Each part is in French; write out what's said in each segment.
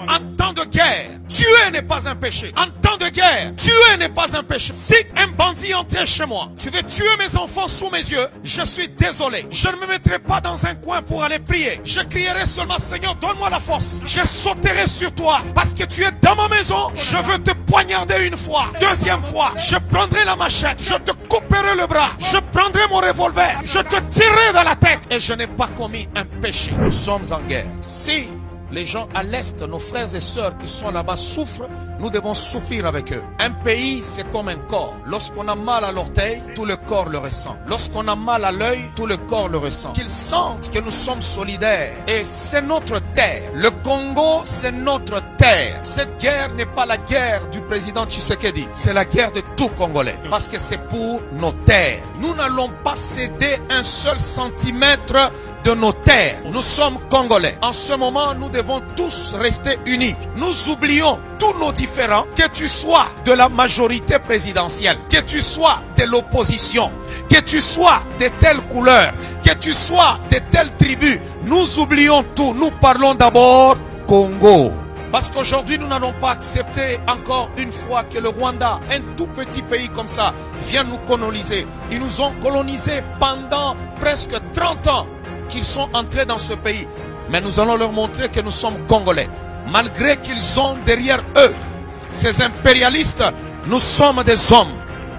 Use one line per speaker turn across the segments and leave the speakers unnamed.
En temps de guerre, tuer n'est pas un péché. En temps de guerre, tuer n'est pas un péché. Si un bandit entrait chez moi, tu veux tuer mes enfants sous mes yeux, je suis désolé. Je ne me mettrai pas dans un coin pour aller prier. Je crierai seulement, Seigneur, donne-moi la force. Je sauterai sur toi parce que tu es dans ma maison. Je veux te poignarder une fois. Deuxième fois, je prendrai la machette. Je te couperai le bras. Je prendrai mon revolver. Je te tirerai dans la tête. Et je n'ai pas commis un péché. Nous sommes en guerre. Si les gens à l'Est, nos frères et sœurs qui sont là-bas souffrent, nous devons souffrir avec eux. Un pays, c'est comme un corps. Lorsqu'on a mal à l'orteil, tout le corps le ressent. Lorsqu'on a mal à l'œil, tout le corps le ressent. Qu'ils sentent que nous sommes solidaires. Et c'est notre terre. Le Congo, c'est notre terre. Cette guerre n'est pas la guerre du président Tshisekedi. C'est la guerre de tout Congolais. Parce que c'est pour nos terres. Nous n'allons pas céder un seul centimètre de nos terres. Nous sommes Congolais. En ce moment, nous devons tous rester unis. Nous oublions tous nos différends, que tu sois de la majorité présidentielle, que tu sois de l'opposition, que tu sois de telle couleur, que tu sois de telle tribu. Nous oublions tout. Nous parlons d'abord Congo. Parce qu'aujourd'hui, nous n'allons pas accepter encore une fois que le Rwanda, un tout petit pays comme ça, vienne nous coloniser. Ils nous ont colonisés pendant presque 30 ans qu'ils sont entrés dans ce pays. Mais nous allons leur montrer que nous sommes Congolais. Malgré qu'ils ont derrière eux ces impérialistes, nous sommes des hommes.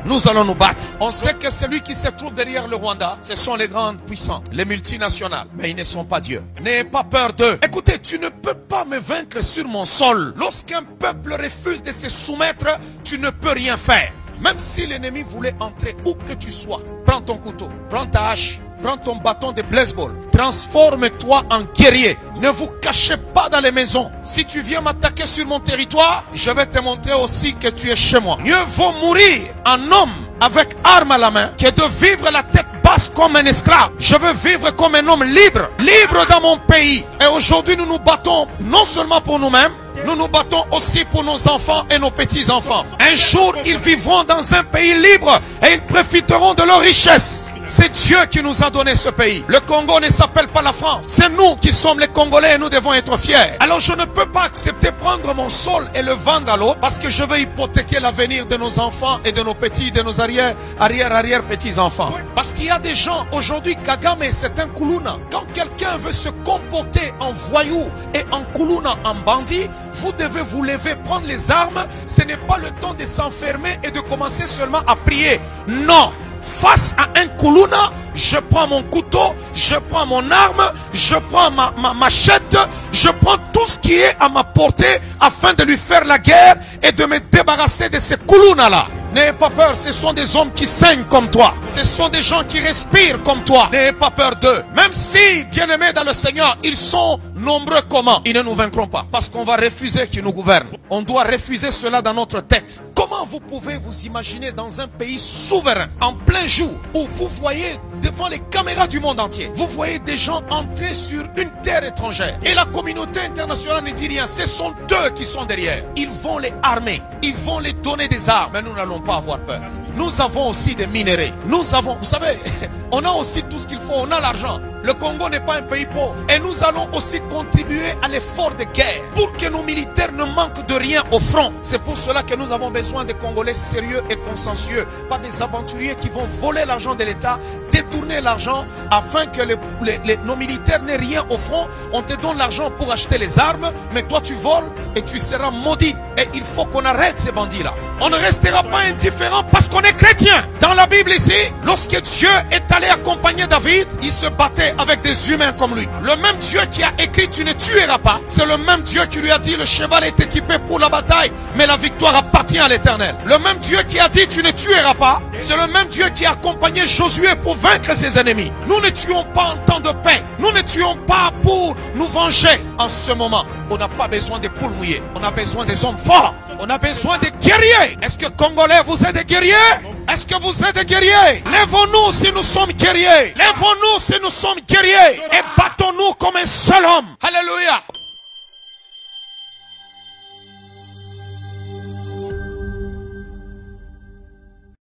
Nous allons nous battre. On sait que celui qui se trouve derrière le Rwanda, ce sont les grandes puissances, les multinationales. Mais ils ne sont pas Dieu. N'ayez pas peur d'eux. Écoutez, tu ne peux pas me vaincre sur mon sol. Lorsqu'un peuple refuse de se soumettre, tu ne peux rien faire. Même si l'ennemi voulait entrer où que tu sois, prends ton couteau, prends ta hache, prends ton bâton de baseball, transforme-toi en guerrier. Ne vous cachez pas dans les maisons. Si tu viens m'attaquer sur mon territoire, je vais te montrer aussi que tu es chez moi. Mieux vaut mourir en homme avec arme à la main que de vivre la tête basse comme un esclave. Je veux vivre comme un homme libre, libre dans mon pays. Et aujourd'hui, nous nous battons non seulement pour nous-mêmes, nous nous battons aussi pour nos enfants et nos petits-enfants. Un jour, ils vivront dans un pays libre et ils profiteront de leurs richesses. C'est Dieu qui nous a donné ce pays. Le Congo ne s'appelle pas la France. C'est nous qui sommes les Congolais et nous devons être fiers. Alors je ne peux pas accepter prendre mon sol et le vendre à l'autre parce que je veux hypothéquer l'avenir de nos enfants et de nos petits, de nos arrière petits-enfants. Parce qu'il y a des gens aujourd'hui, Kagame, c'est un Kuluna. Quand quelqu'un veut se comporter en voyou et en Kuluna, en bandit, vous devez vous lever, prendre les armes. Ce n'est pas le temps de s'enfermer et de commencer seulement à prier. Non. Face à un Kuluna, je prends mon couteau, je prends mon arme, je prends ma machette, je prends tout ce qui est à ma portée afin de lui faire la guerre et de me débarrasser de ces Kuluna-là. N'ayez pas peur, ce sont des hommes qui saignent comme toi. Ce sont des gens qui respirent comme toi. N'ayez pas peur d'eux. Même si, bien-aimés dans le Seigneur, ils sont nombreux comment, ils ne nous vaincront pas. Parce qu'on va refuser qu'ils nous gouvernent. On doit refuser cela dans notre tête. Comment vous pouvez vous imaginer dans un pays souverain, en plein jour, où vous voyez devant les caméras du monde entier, vous voyez des gens entrer sur une terre étrangère. Et la communauté internationale ne dit rien. Ce sont eux qui sont derrière. Ils vont les armer. Ils vont les donner des armes. Mais nous n'allons pas avoir peur. Nous avons aussi des minerais. Nous avons, vous savez, on a aussi tout ce qu'il faut. On a l'argent. Le Congo n'est pas un pays pauvre. Et nous allons aussi contribuer à l'effort de guerre pour que nos militaires ne manquent de rien au front. C'est pour cela que nous avons besoin de Congolais sérieux et consensueux. Pas des aventuriers qui vont voler l'argent de l'État, détourner l'argent afin que nos militaires n'aient rien au front. On te donne l'argent pour acheter les armes, mais toi tu voles et tu seras maudit. Et il faut qu'on arrête ces bandits-là. On ne restera pas indifférent parce qu'on est chrétien. Dans la Bible ici, lorsque Dieu est allé accompagner David, il se battait avec des humains comme lui. Le même Dieu qui a écrit tu ne tueras pas, c'est le même Dieu qui lui a dit le cheval est équipé pour la bataille, mais la victoire appartient à l'Éternel. Le même Dieu qui a dit tu ne tueras pas, c'est le même Dieu qui a accompagné Josué pour vaincre ses ennemis. Nous ne tuons pas en temps de paix. Nous ne tuons pas pour nous venger. En ce moment, on n'a pas besoin de poules mouillées. On a besoin des hommes forts. On a besoin de guerriers. Est-ce que Congolais, vous êtes des guerriers? Est-ce que vous êtes des guerriers? Lèvons-nous si nous sommes guerriers. Lèvons-nous si nous sommes guerriers. Et battons-nous comme un seul homme. Alléluia.